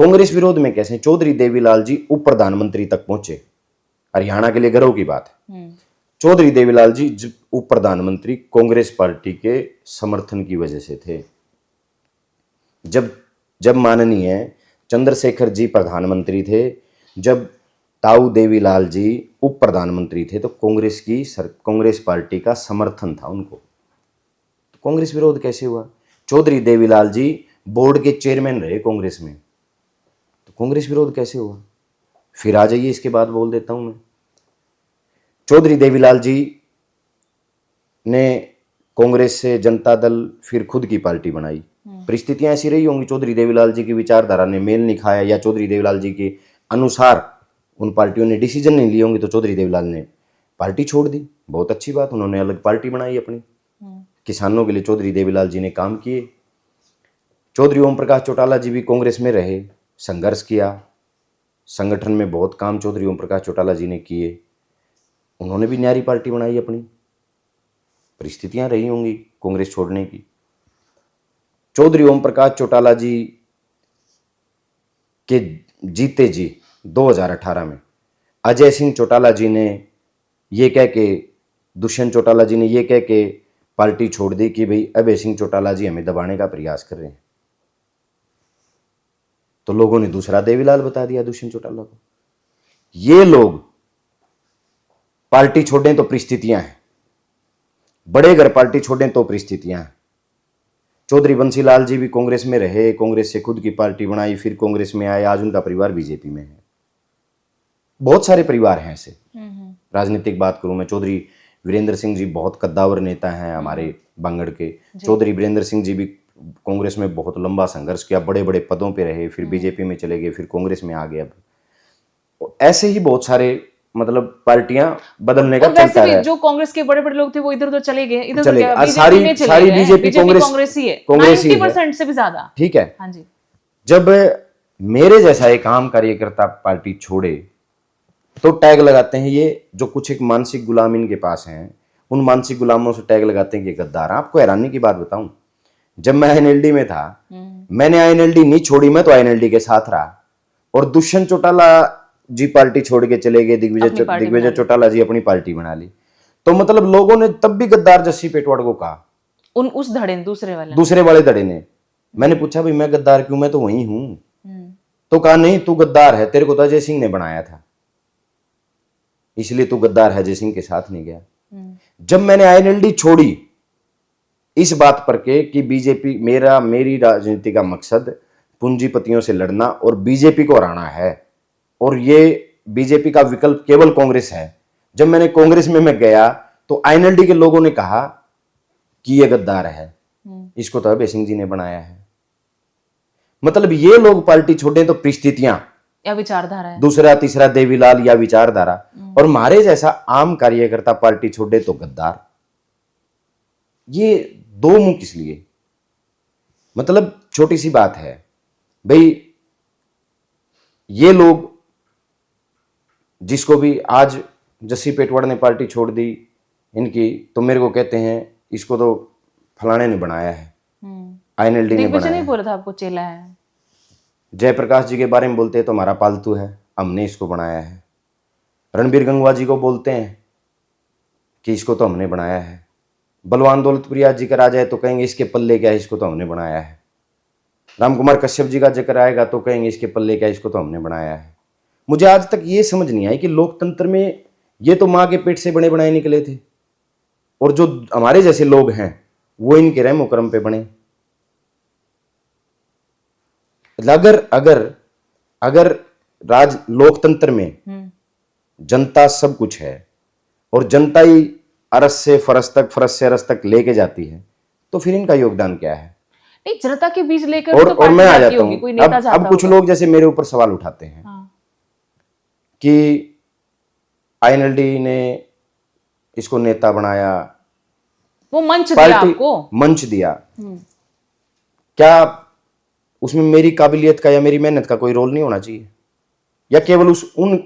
कांग्रेस विरोध में कैसे चौधरी देवीलाल जी उप प्रधानमंत्री तक पहुंचे। हरियाणा के लिए गर्व की बात है। चौधरी देवीलाल जी उप प्रधानमंत्री कांग्रेस पार्टी के समर्थन की वजह से थे। जब जब माननीय चंद्रशेखर जी प्रधानमंत्री थे, जब ताऊ देवीलाल जी उप प्रधानमंत्री थे, तो कांग्रेस पार्टी का समर्थन था उनको। तो कांग्रेस विरोध कैसे हुआ? चौधरी देवीलाल जी बोर्ड के चेयरमैन रहे कांग्रेस में, तो कांग्रेस विरोध कैसे हुआ? फिर आ जाइए, इसके बाद बोल देता हूं मैं। चौधरी देवीलाल जी ने कांग्रेस से जनता दल फिर खुद की पार्टी बनाई। परिस्थितियां ऐसी रही होंगी, चौधरी देवीलाल जी की विचारधारा ने मेल नहीं खाया या चौधरी देवीलाल जी के अनुसार उन पार्टियों ने डिसीजन नहीं लिए होंगे, तो चौधरी देवीलाल ने पार्टी छोड़ दी। बहुत अच्छी बात, उन्होंने अलग पार्टी बनाई अपनी। किसानों के लिए चौधरी देवीलाल जी ने काम किए। चौधरी ओम प्रकाश चौटाला जी भी कांग्रेस में रहे, संघर्ष किया, संगठन में बहुत काम चौधरी ओम प्रकाश चौटाला जी ने किए। उन्होंने भी न्यारी पार्टी बनाई अपनी। परिस्थितियां रही होंगी कांग्रेस छोड़ने की। चौधरी ओम प्रकाश चौटाला जी के जीते जी 2018 में अजय सिंह चौटाला जी ने ये कह के, दुष्यंत चौटाला जी ने ये कह के पार्टी छोड़ दी कि भाई अजय सिंह चौटाला जी हमें दबाने का प्रयास कर रहे हैं। तो लोगों ने दूसरा देवीलाल बता दिया दुष्यंत चौटाला को। ये लोग पार्टी छोड़ें तो परिस्थितियां हैं, बड़े घर पार्टी छोड़ें तो परिस्थितियां हैं। चौधरी बंसीलाल जी भी कांग्रेस में रहे, कांग्रेस से खुद की पार्टी बनाई, फिर कांग्रेस में आए, आज उनका परिवार बीजेपी में है। बहुत सारे परिवार हैं ऐसे। राजनीतिक बात करूं मैं, चौधरी वीरेंद्र सिंह जी बहुत कद्दावर नेता हैं हमारे बांगड़ के। चौधरी वीरेंद्र सिंह जी भी कांग्रेस में बहुत लंबा संघर्ष किया, बड़े बड़े पदों पे रहे, फिर बीजेपी में चले गए, फिर कांग्रेस में आ गए। अब ऐसे ही बहुत सारे मतलब पार्टियां बदलने का चलता है। जो कांग्रेस के बड़े बड़े लोग थे वो इधर उधर चले गए, इधर चले बीजेपी सारी सारी बीजेपी कांग्रेस ही है, 90% से भी ज्यादा। ठीक है। हाँ जी। जब मेरे जैसा एक आम कार्यकर्ता पार्टी छोड़े तो टैग लगाते हैं ये जो कुछ एक मानसिक गुलाम इनके पास हैं, उन मानसिक गुलामों से टैग लगाते हैं कि गद्दार। आपको हैरानी की बात बताऊं, जब मैं आईएनएलडी में था, मैंने आईएनएलडी नहीं छोड़ी, मैं तो आईएनएलडी के साथ रहा। और दुष्यंत चौटाला जी पार्टी छोड़ के चले गए, दिग्विजय चौटाला जी अपनी पार्टी बना ली। तो मतलब लोगों ने तब भी गद्दार जस्सी पेटवाड़ को कहा, उस धड़े ने, दूसरे वाले धड़े ने। मैंने पूछा भाई मैं गद्दार क्यों, मैं तो वही हूं। तो कहा नहीं तू गद्दार है, तेरे को तो अजय सिंह ने बनाया था, इसलिए तू गद्दार है, अजय सिंह के साथ नहीं गया। जब मैंने आईएनएलडी छोड़ी इस बात पर के कि बीजेपी मेरी राजनीति का मकसद पूंजीपतियों से लड़ना और बीजेपी को हराना है, और ये बीजेपी का विकल्प केवल कांग्रेस है। जब मैंने कांग्रेस में मैं गया तो आईएनएलडी के लोगों ने कहा कि ये गद्दार है, इसको तो अभय सिंह जी ने बनाया है। मतलब ये लोग पार्टी छोड़े तो परिस्थितियां या विचारधारा है, दूसरा तीसरा देवीलाल या विचारधारा, और हमारे जैसा आम कार्यकर्ता पार्टी छोड़े तो गद्दार। ये दो मुंह किस लिए? मतलब छोटी सी बात है भाई, ये लोग जिसको भी आज जस्सी पेटवाड़ ने पार्टी छोड़ दी इनकी, तो मेरे को कहते हैं इसको तो फलाने ने बनाया है, आईएनएलडी ने बनाया। नहीं बोला था आपको चेला है। जयप्रकाश जी के बारे में बोलते हैं तो हमारा पालतू है, हमने इसको बनाया है। रणबीर गंगवा जी को बोलते हैं कि इसको तो हमने बनाया है। बलवान दौलतप्रिया जी का आ जाए तो कहेंगे इसके पल्ले क्या है, इसको तो हमने बनाया है। रामकुमार कश्यप जी का जिक्र आएगा तो कहेंगे इसके पल्ले क्या है, इसको तो हमने बनाया है। मुझे आज तक ये समझ नहीं आई कि लोकतंत्र में ये तो माँ के पेट से बने बनाए निकले थे, और जो हमारे जैसे लोग हैं वो इनके रहमो करम पे बने। अगर लोकतंत्र में जनता सब कुछ है और जनता ही अरस से फरस तक, फरस से अरस तक लेके जाती है, तो फिर इनका योगदान क्या है? नहीं, जनता के बीच लेकर और मैं आ जाता हूं। अब कुछ लोग जैसे मेरे ऊपर सवाल उठाते हैं कि आईएनएलडी ने इसको नेता बनाया, वो मंच दिया आपको, मंच दिया, क्या उसमें मेरी काबिलियत का या मेरी मेहनत का कोई रोल नहीं होना चाहिए, या केवल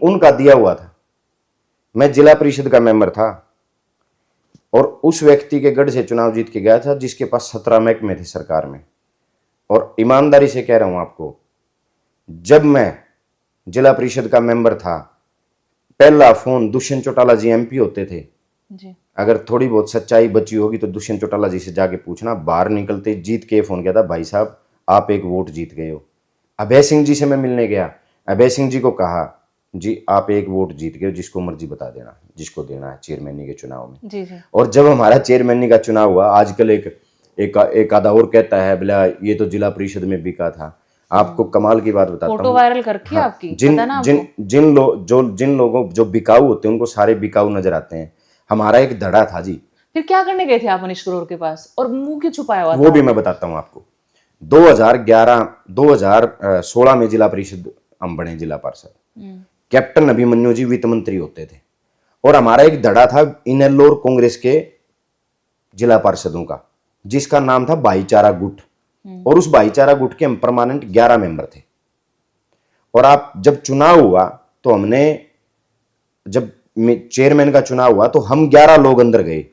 उनका दिया हुआ था? मैं जिला परिषद का मेंबर था और उस व्यक्ति के गढ़ से चुनाव जीत के गया था जिसके पास 17 महकमे थे सरकार में। और ईमानदारी से कह रहा हूं आपको, जब मैं जिला परिषद का मेंबर था, पहला फोन दुष्यंत चौटाला जी एमपी होते थे। जी। अगर थोड़ी बहुत सच्चाई बची होगी तो दुष्यंत चौटाला जी से जाके पूछना, बाहर निकलते जीत के फोन किया था, भाई साहब आप एक वोट जीत गए हो। अभय सिंह जी से मैं मिलने गया, अभय सिंह जी को कहा, जी आप एक वोट जीत गए हो, जिसको मर्जी बता देना, जिसको देना है चेयरमैनी के चुनाव में। जी जी। और जब हमारा चेयरमैनी का चुनाव हुआ, आजकल एक आधा और कहता है बोला ये तो जिला परिषद में बिका था। आपको कमाल की बात बताता फोटो हूँ, वायरल कर रखी है आपकी, जिन पता है ना जिन आपको? जिन लोगों जो बिकाऊ होते हैं उनको सारे बिकाऊ नजर आते हैं। हमारा एक धड़ा था जी, फिर क्या करने गए थे आप मनीष ग्रोवर के पास, और मुंह क्यों छुपाया हुआ वो था भी मैं आपने? बताता हूँ आपको। 2016 में जिला परिषद हम बने, जिला पार्षद। कैप्टन अभिमन्यु जी वित्त मंत्री होते थे, और हमारा एक धड़ा था इनेलोर कांग्रेस के जिला पार्षदों का, जिसका नाम था भाईचारा गुट। और उस भाईचारा गुट के हम परमानेंट 11 मेंबर थे। और आप जब चुनाव हुआ तो हमने, जब चेयरमैन का चुनाव हुआ तो हम 11 लोग अंदर गए,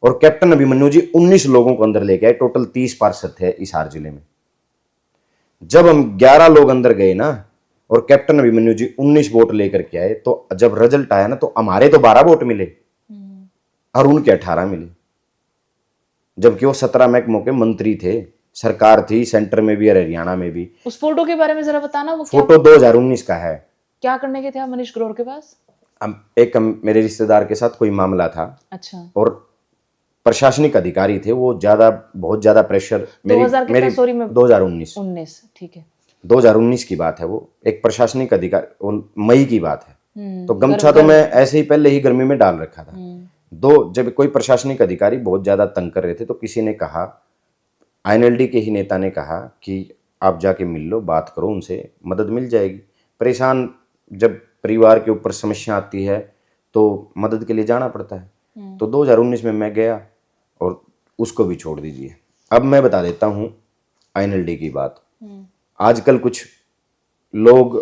और कैप्टन अभिमन्यु जी 19 लोगों को अंदर लेके आए। टोटल 30 पार्षद थे हिसार जिले में। जब हम 11 लोग अंदर गए ना, और कैप्टन अभिमन्यु जी 19 वोट लेकर के आए, तो जब रिजल्ट आया ना, तो हमारे तो 12 वोट मिले और उनके 18 मिले, जबकि वो 17 महकमों के मंत्री थे, सरकार थी सेंटर में भी और हरियाणा में भी। उस फोटो के बारे में जरा बताना, वो क्या फोटो 2019 का है। क्या करने गए थे आप मनीष ग्रोवर के पास? मेरे रिश्तेदार के साथ कोई मामला था, अच्छा। और प्रशासनिक अधिकारी थे वो, बहुत ज्यादा प्रेशर 2000 कितना, सॉरी मैं 2019 19, ठीक है। 2019 की बात है वो। एक प्रशासनिक अधिकारी, वो मई की बात है। तो गमछा तो गर्व- मैं ऐसे ही पहले ही गर्मी में डाल रखा था। जब कोई प्रशासनिक अधिकारी बहुत ज्यादा तंग कर रहे थे, तो किसी ने कहा, आईएनएलडी के ही नेता ने कहा कि आप जाके मिल लो, बात करो उनसे, मदद मिल जाएगी। परेशान, जब परिवार के ऊपर समस्या आती है तो मदद के लिए जाना पड़ता है। तो 2019 में मैं गया, और उसको भी छोड़ दीजिए। अब मैं बता देता हूँ आईएनएलडी की बात। आजकल कुछ लोग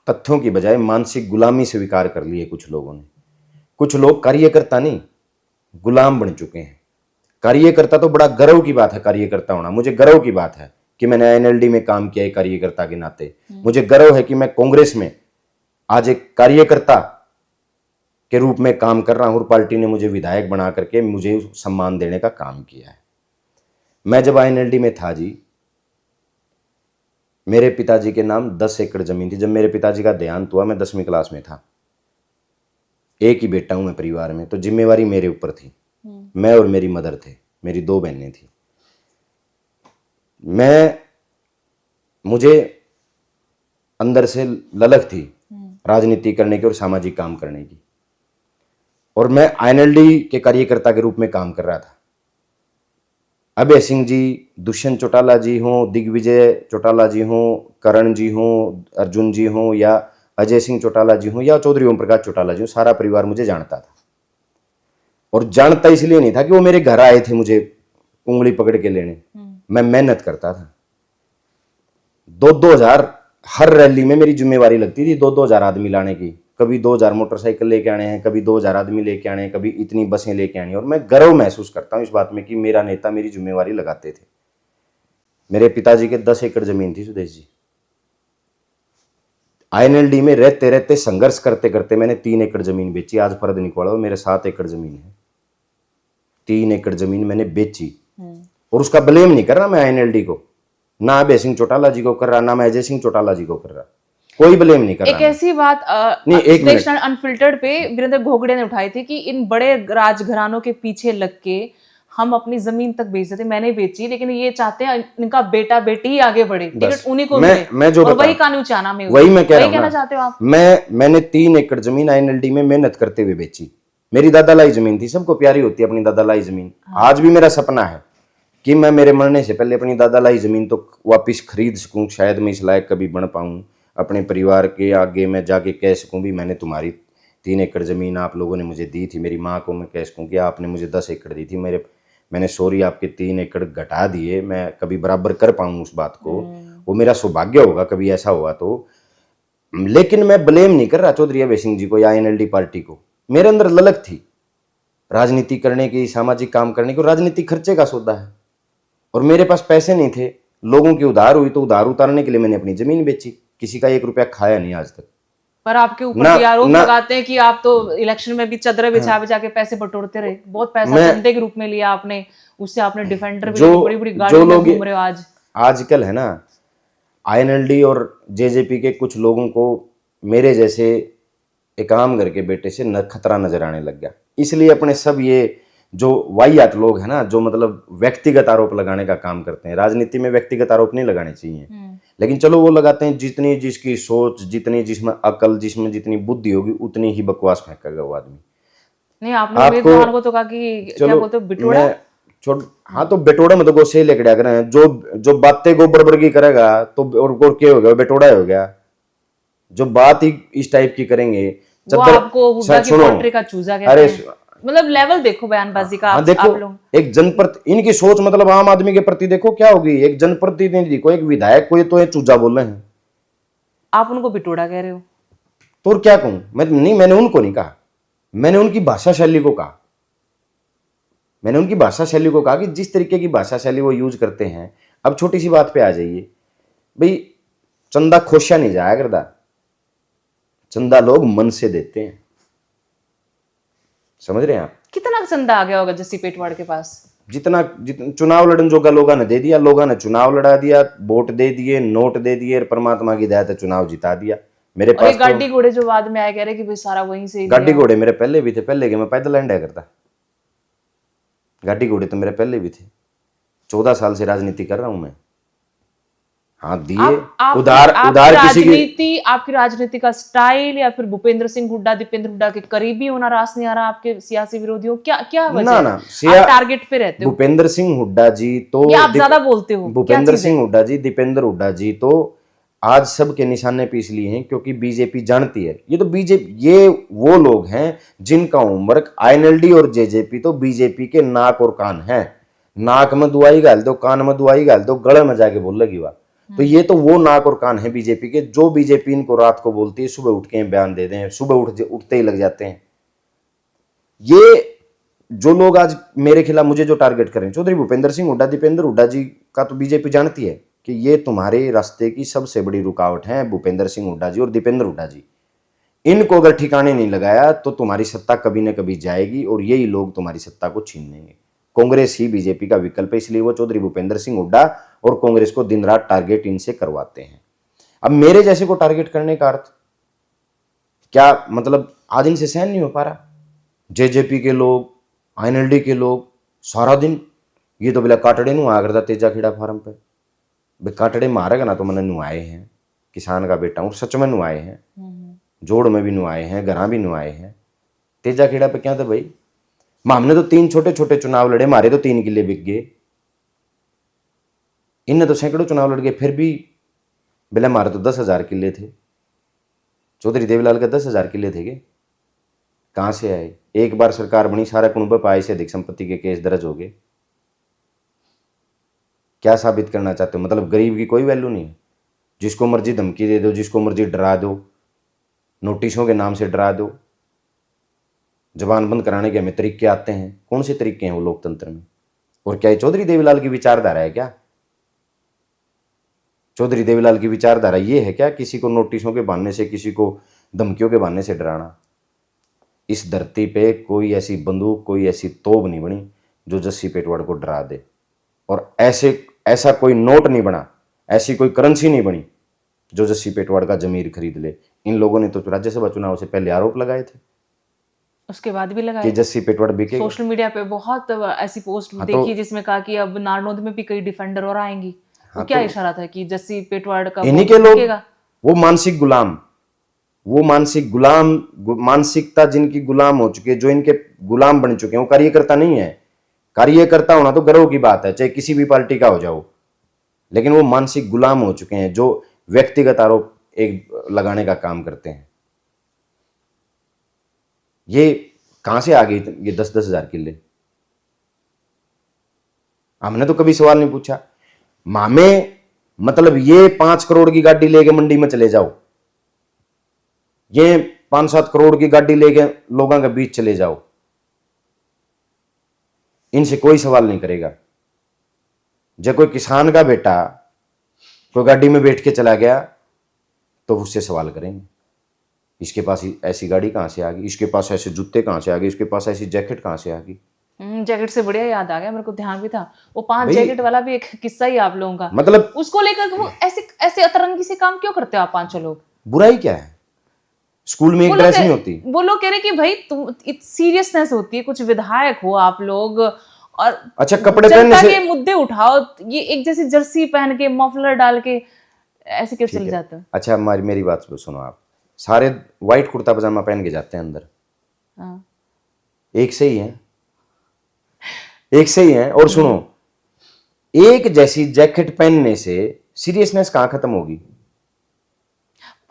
तथ्यों की बजाय मानसिक गुलामी स्वीकार कर लिए कुछ लोगों ने। कुछ लोग कार्यकर्ता नहीं, गुलाम बन चुके हैं। कार्यकर्ता तो बड़ा गर्व की बात है, कार्यकर्ता होना। मुझे गर्व की बात है कि मैंने आईएनएलडी में काम किया है कार्यकर्ता के नाते। मुझे गर्व है कि मैं कांग्रेस में आज एक कार्यकर्ता के रूप में काम कर रहा हूं, और पार्टी ने मुझे विधायक बना करके मुझे सम्मान देने का काम किया है। मैं जब आईएनएलडी में था जी, मेरे पिताजी के नाम 10 एकड़ जमीन थी। जब मेरे पिताजी का देहांत हुआ, मैं 10वीं क्लास में था। एक ही बेटा हूं मैं परिवार में, तो जिम्मेवारी मेरे ऊपर थी। मैं और मेरी मदर थे, मेरी 2 बहनें थी। मुझे अंदर से ललक थी राजनीति करने की और सामाजिक काम करने की, और मैं आईएनएलडी के कार्यकर्ता के रूप में काम कर रहा था। अभय सिंह जी, दुष्यंत चौटाला जी हों, दिग्विजय चौटाला जी हों, करण जी हों, अर्जुन जी हों, या अजय सिंह चौटाला जी हों, या चौधरी ओम प्रकाश चौटाला जी हों, सारा परिवार मुझे जानता था। और जानता इसलिए नहीं था कि वो मेरे घर आए थे मुझे उंगली पकड़ के लेने। मैं मेहनत करता था। 2-2000 हर रैली में मेरी जिम्मेवारी लगती थी, 2-2000 आदमी लाने की। कभी 2000 मोटरसाइकिल लेके आने हैं, कभी 2000 आदमी लेके आने हैं, कभी इतनी बसें लेके आनी। और मैं गर्व महसूस करता हूँ इस बात में कि मेरा नेता मेरी जिम्मेवारी लगाते थे। मेरे पिताजी के 10 एकड़ जमीन थी सुदेश जी। आईएनएलडी में रहते रहते, संघर्ष करते करते मैंने 3 एकड़ जमीन बेची। आज फर्द नहीं पड़ा, मेरे 7 एकड़ जमीन है। 3 एकड़ जमीन मैंने बेची, और उसका ब्लेम नहीं कर रहा मैं आईएनएलडी को, ना अभय सिंह चौटाला जी को कर रहा, ना मैं अजय सिंह चौटाला जी को कर रहा। कोई ब्लेम नहीं कर रहा। एक ऐसी बात नहीं, एक मिनट। अनफिल्टर्ड पे वीरेंद्र घोगड़े ने उठाई थी कि इन बड़े राजघरानों के पीछे लग के हम अपनी जमीन तक बेच देते। मैंने बेची, लेकिन ये चाहते हैं इनका बेटा बेटी ही आगे बढ़े, टिकट उन्हीं को मिले, मैं जो और बता, वही कानून चाहना में, वही मैं कह रहा हूं कहना ना। चाहते हो आप? मैंने 3 एकड़ जमीन आईएनएलडी में मेहनत करते हुए बेची। मेरी दादालाई जमीन थी, सबको प्यारी होती है अपनी दादालाई जमीन। आज भी मेरा सपना है कि मैं मेरे मरने से पहले अपनी दादालाई जमीन तो वापिस खरीद सकूं। शायद मैं इस लायक कभी बन पाऊं, अपने परिवार के आगे मैं जाके कह सकूं भी मैंने तुम्हारी 3 एकड़ जमीन आप लोगों ने मुझे दी थी। मेरी माँ को मैं कह सकूं कि आपने मुझे 10 एकड़ दी थी, मैंने सॉरी आपके 3 एकड़ घटा दिए। मैं कभी बराबर कर पाऊं उस बात को, वो मेरा सौभाग्य होगा कभी ऐसा हुआ तो। लेकिन मैं ब्लेम नहीं कर रहा चौधरी अभय सिंह जी को या आईएनएलडी पार्टी को। मेरे अंदर ललक थी राजनीति करने की, सामाजिक काम करने की। राजनीति खर्चे का सौदा है, और मेरे पास पैसे नहीं थे लोगों की उधार हुई तो उधार उतारने के लिए मैंने अपनी जमीन बेची, किसी का 1 रुपया खाया नहीं आज तक। पर आपके ऊपर ना- भी आरोप ना- लगाते हैं कि आप तो इलेक्शन में भी चदरा बिछा बिछा के पैसे बटोरते रहे, बहुत पैसा मैं- चंदे के रूप में लिया आपने, उससे आपने डिफेंडर भी जो- ली, बड़ी बड़ी जो गाड़ी में लोग घूम रहे हो आज। आजकल है ना, आईएनएलडी और जेजेपी के कुछ लोगों को मेरे जैसे एक आम घर के बेटे से खतरा नजर आने लग गया, इसलिए अपने सब ये जो वाहियात लोग हैं ना, जो मतलब व्यक्तिगत आरोप लगाने का काम करते हैं, राजनीति में व्यक्तिगत आरोप नहीं लगाने चाहिए, लेकिन चलो वो लगाते हैं। जितनी जिसकी सोच, जितनी जिसमें अकल, जिसमें जितनी बुद्धि होगी, उतनी ही बकवास फेंकेगा वो आदमी। नहीं, आपने उम्मीदवार को तो कहा कि क्या बोलते हो, बिटोड़ा। हाँ तो बेटोड़ा में तो गोसे लेके कर रहे हैं, जो बातें गोबर बर्गी करेगा तो और क्या हो गया, बेटोड़ा हो गया। जो बात ही इस टाइप की करेंगे, वो आपको हुड्डा की पोल्ट्री का चूजा कहते हैं। मतलब लेवल देखो बयानबाजी का। हाँ देखो, आप लोग एक जनप्रति इनकी सोच मतलब आम आदमी के प्रति देखो क्या होगी। एक जनप्रतिनिधि को, एक विधायक को ये तो ये चूजा बोल रहे हैं, आप उनको बिटोड़ा कह रहे हो। तो और क्या कहूं मैं? नहीं, मैंने उनको नहीं कहा, मैंने उनकी भाषा शैली को कहा। मैंने उनकी भाषा शैली को कहा कि जिस तरीके की भाषा शैली वो यूज करते हैं। अब छोटी सी बात पे आ जाइए भाई, चंदा खोशा नहीं जाया करता, चंदा लोग मन से देते हैं, समझ रहे हैं आप? कितना चंदा आ गया होगा जस्सी पेटवाड़ के पास? जितना चुनाव लड़न जोगा लोगों ने दे दिया, लोगों ने चुनाव लड़ा दिया, वोट दे दिए, नोट दे दिए, परमात्मा की दया से चुनाव जिता दिया। मेरे पास गाड़ी घोड़े जो बाद में आए कह रहे कि भाई सारा वहीं से गाड़ी घोड़े मेरे पहले भी थे, पहले के मैं पैदल लैंड करता। गाड़ी घोड़े तो मेरे पहले भी थे, 14 साल से राजनीति कर रहा हूं मैं। हाँ दिए उधार किसी की। आपकी राजनीति का स्टाइल या फिर भूपेंद्र सिंह हुड्डा, दीपेंद्र हुड्डा के करीबी होना रास नहीं आ रहा आपके सियासी विरोधियों? क्या वजह है? आप टारगेट पे रहते हो। भूपेंद्र सिंह हुड्डा जी तो आप ज्यादा बोलते हो। भूपेंद्र सिंह हुड्डा जी, दीपेंद्र हुड्डा जी तो आज सबके निशाने पे इसलिए हैं क्योंकि बीजेपी जानती है। ये तो बीजेपी, ये वो लोग हैं जिनका होमवर्क आईएनएलडी और जेजेपी तो बीजेपी के नाक और कान है। नाक में दुआई गाल दो, कान में दुआई गाल दो, गले में जाके बोल लगी बात। तो ये तो वो नाक और कान है बीजेपी के, जो बीजेपी इनको रात को बोलती है, सुबह उठ के बयान दे दें, सुबह उठते ही लग जाते हैं। ये जो लोग आज मेरे खिलाफ मुझे जो टारगेट करें, चौधरी भूपेंद्र सिंह हुड्डा, दीपेंद्र हुड्डा जी का तो बीजेपी जानती है कि ये तुम्हारे रास्ते की सबसे बड़ी रुकावट है, भूपेंद्र सिंह हुड्डा जी और दीपेंद्र हुड्डा जी। इनको अगर ठिकाने नहीं लगाया तो तुम्हारी सत्ता कभी न कभी जाएगी और यही लोग तुम्हारी सत्ता को छीन लेंगे। कांग्रेस ही बीजेपी का विकल्प है, इसलिए वो चौधरी भूपेंद्र सिंह हुड्डा और कांग्रेस को दिन रात टारगेट इनसे करवाते हैं। अब मेरे जैसे को टारगेट करने का अर्थ क्या, मतलब आज इनसे सहन नहीं हो पा रहा। जेजेपी के लोग, आईएनएलडी के लोग सारा दिन ये तो बिला काटड़े नु आ करता तेजा खेड़ा फार्म पे, बे काटड़े मारेगा ना तो मैंने नुआए हैं, किसान का बेटा हूँ, सच में नुआए हैं, जोड़ में भी नुआए हैं, घरा भी नुआए हैं। तेजा खेड़ा पे क्या था भाई, हमने तो 3 छोटे छोटे चुनाव लड़े, मारे तो 3 किले बिक गए। इनने तो सैकड़ों चुनाव लड़ गए, फिर भी बिला मारे तो 10,000 किले थे। चौधरी देवीलाल के 10,000 किले थे के कहां से आए? एक बार सरकार बनी, सारा कुनबा पाए से अधिक संपत्ति के केस दर्ज हो गए। क्या साबित करना चाहते हो? मतलब गरीब की कोई वैल्यू नहीं है, जिसको मर्जी धमकी दे दो, जिसको मर्जी डरा दो, नोटिसों के नाम से डरा दो, जबान बंद कराने के हमें तरीके आते हैं। कौन से तरीके हैं वो लोकतंत्र में? और क्या ये चौधरी देवीलाल की विचारधारा है क्या? चौधरी देवीलाल की विचारधारा ये है क्या, किसी को नोटिसों के बहाने से, किसी को धमकियों के बहाने से डराना? इस धरती पे कोई ऐसी बंदूक, कोई ऐसी तोप नहीं बनी जो जस्सी पेटवाड़ को डरा दे, और ऐसा कोई नोट नहीं बना, ऐसी कोई करेंसी नहीं बनी जो जस्सी पेटवाड़ का जमीर खरीद ले। इन लोगों ने तो राज्यसभा चुनाव से पहले आरोप लगाए थे, उसके बाद भी लगाए कि जस्सी पेटवाड़ बिकेगा। सोशल मीडिया पे बहुत ऐसी पोस्ट देखी जिसमें कहा कि अब नारनौंद में भी कई डिफेंडर और आएंगी। वो क्या इशारा था कि जस्सी पेटवाड़ का इन्हीं के लोग, वो मानसिक गुलाम, वो मानसिकता जिनकी गुलाम हो चुके, जो इनके गुलाम बन चुके हैं, वो कार्यकर्ता नहीं है। कार्यकर्ता होना तो गर्व की बात है, चाहे किसी भी पार्टी का हो जाओ, लेकिन वो मानसिक गुलाम हो चुके हैं जो व्यक्तिगत आरोप एक लगाने का काम करते हैं। ये कहां से आ गई ये 10-10 हजार किले? हमने तो कभी सवाल नहीं पूछा। मामे मतलब ये 5 करोड़ की गाड़ी लेके मंडी में चले जाओ, ये 5-7 करोड़ की गाड़ी लेके लोगों के बीच चले जाओ, इनसे कोई सवाल नहीं करेगा। जब कोई किसान का बेटा कोई गाड़ी में बैठ के चला गया तो उससे सवाल करेंगे, इसके पास ऐसी गाड़ी कहाँ से आ गई, इसके पास ऐसे जूते कहाँ से आ गए, इसके पास ऐसी जैकेट कहाँ से आ गई। जैकेट से बढ़िया याद आ गया, मेरे को ध्यान भी था वो 5 जैकेट वाला भी एक किस्सा ही आप लोगों का, मतलब उसको लेकर वो ऐसे ऐसे अतरंगी से काम क्यों करते हो आप 5 लोग? बुराई क्या है, स्कूल में एक ड्रेस नहीं होती। वो लोग कह रहे कि भाई तुम सीरियसनेस होती है, कुछ विधायक हो आप लोग और अच्छा कपड़े पहनने से के मुद्दे उठाओ, ये एक जैसी जर्सी पहन के मफलर डाल के ऐसे क्यों चले जाते हो? अच्छा मेरी बात सुनो, आप सारे व्हाइट कुर्ता पजामा पहन के जाते हैं अंदर, हाँ। एक से ही है, एक से ही है। और सुनो, एक जैसी जैकेट पहनने से सीरियसनेस कहाँ खत्म होगी?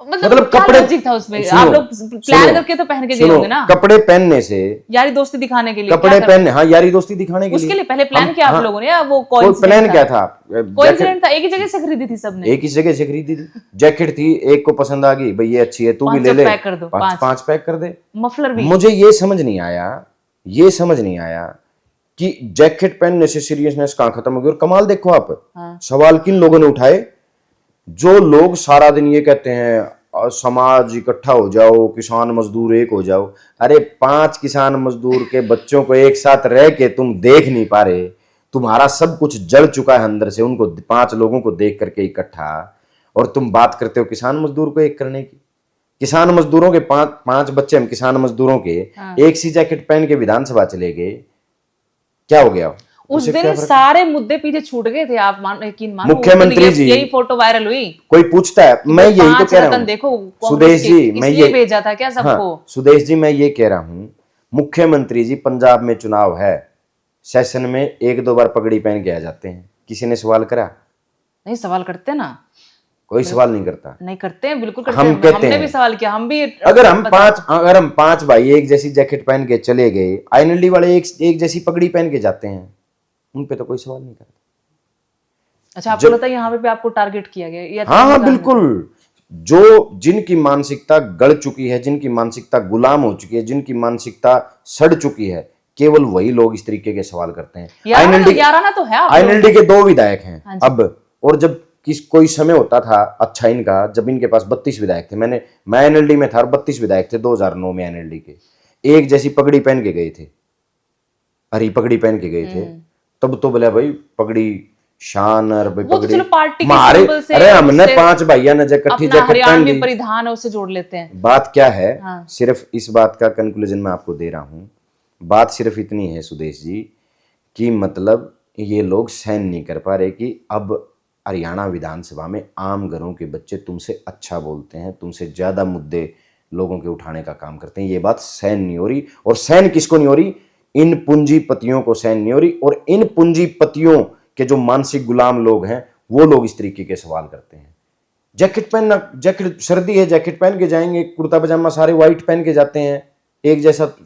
मतलब कपड़े लॉजिक था उसमें, आप लोग प्लान करके तो पहन के गए होंगे ना, कपड़े पहनने से यारी दोस्ती दिखाने के लिए, कपड़े पहनने, हाँ यारी दोस्ती दिखाने के लिए, उसके लिए पहले प्लान किया आप लोगों ने या वो कोई प्लान क्या था? कोइंसिडेंट था, एक ही जगह से खरीदी थी सबने, एक ही जगह से खरीदी थी, जैकेट थी, एक को पसंद आ गई, भाई ये अच्छी है, तू भी ले ले, पैक कर दो, 5 पैक कर दे। मफलर भी। मुझे ये समझ नहीं आया कि जैकेट पहनने से सीरियसनेस कहाँ खत्म होगी। और कमाल देखो आप, सवाल किन लोगों ने उठाए? जो लोग सारा दिन ये कहते हैं समाज इकट्ठा हो जाओ, किसान मजदूर एक हो जाओ। अरे 5 किसान मजदूर के बच्चों को एक साथ रह के तुम देख नहीं पा रहे, तुम्हारा सब कुछ जल चुका है अंदर से, उनको 5 लोगों को देख करके इकट्ठा, और तुम बात करते हो किसान मजदूर को एक करने की। किसान मजदूरों के 5 बच्चे, हम किसान मजदूरों के एक सी जैकेट पहन के विधानसभा चले गए, क्या हो गया? उस दिन सारे मुद्दे पीछे छूट गए थे, आप यकीन मानो। मुख्यमंत्री जी, यही फोटो वायरल हुई, कोई पूछता है, मैं यही तो कह रहा हूँ। देखो सुदेश जी, मैं ये भेजा था क्या सबको? सुदेश जी, मैं ये कह रहा हूँ, मुख्यमंत्री जी पंजाब में चुनाव है, सेशन में 1-2 बार पगड़ी पहन के आ जाते हैं, किसी ने सवाल करा? नहीं, सवाल करते ना, कोई सवाल नहीं करता। नहीं करते हैं, बिल्कुल करते हम हैं। कहते हमने हैं, भी सवाल किया, हम भी अगर हम पांच भाई एक जैसी जैकेट पहन के चले गए, आईएनएलडी वाले एक जैसी पगड़ी पहन के जाते हैं, उन पे तो कोई सवाल नहीं करता। अच्छा, आपको लगता है यहाँ पे आपको टारगेट किया गया? हाँ बिल्कुल, जो जिनकी मानसिकता गड़ चुकी है, जिनकी मानसिकता गुलाम हो चुकी है, जिनकी मानसिकता सड़ चुकी है, केवल वही लोग इस तरीके के सवाल करते हैं। आईएनएलडी के 2 विधायक हैं अब, और जब कोई समय होता था अच्छा इनका, जब इनके पास 32 विधायक थे, मैं आईएनएलडी में था और 32 विधायक थे 2009 में आईएनएलडी के, एक जैसी पगड़ी पहन के गए थे, हरी पगड़ी पहन के गए थे, तब तो बोले भाई पगड़ी शान और पगड़ी मारे। अरे हमने 5 भाइयों ने इकट्ठी जैकेट पहन ली, परिधान है उससे जोड़ लेते हैं। बात क्या है, सिर्फ इस बात का कंक्लूजन मैं आपको दे रहा हूं, बात सिर्फ इतनी है सुदेश जी, कि मतलब ये लोग सहन नहीं कर पा रहे कि अब हरियाणा विधानसभा में आम घरों के बच्चे तुमसे अच्छा बोलते हैं, तुमसे ज्यादा मुद्दे लोगों के उठाने का काम करते हैं, ये बात सहन नहीं हो रही। और सहन किसको नहीं हो रही? इन पूंजीपतियों को सहन नहीं हो रही, और इन पूंजीपतियों के जो मानसिक गुलाम लोग हैं, वो लोग इस तरीके के सवाल करते हैं। जैकेट पहनना, जैकेट सर्दी है, जैकेट पहन के जाएंगे, कुर्ता पजामा सारे व्हाइट पहन के जाते हैं, एक जैसा